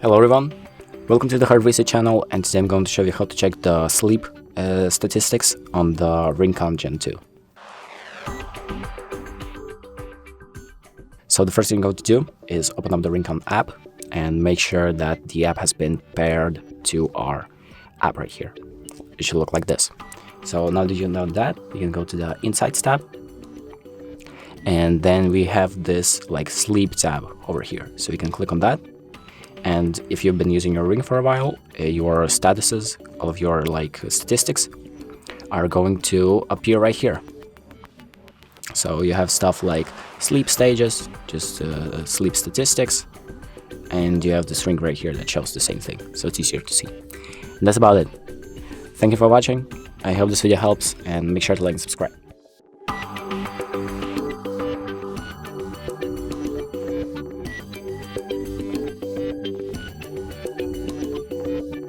Hello everyone, welcome to the HardReset channel, and today I'm going to show you how to check the sleep statistics on the RingConn Gen 2. So the first thing you're going to do is open up the RingConn app and make sure that the app has been paired to our app right here. It should look like this. So now that you know that, you can go to the Insights tab, and then we have this like sleep tab over here. So you can click on that. And if you've been using your Ring for a while, your statuses, all of your statistics are going to appear right here. So you have stuff like sleep stages, just sleep statistics, and you have this ring right here that shows the same thing. So it's easier to see. And that's about it. Thank you for watching. I hope this video helps, and make sure to like and subscribe.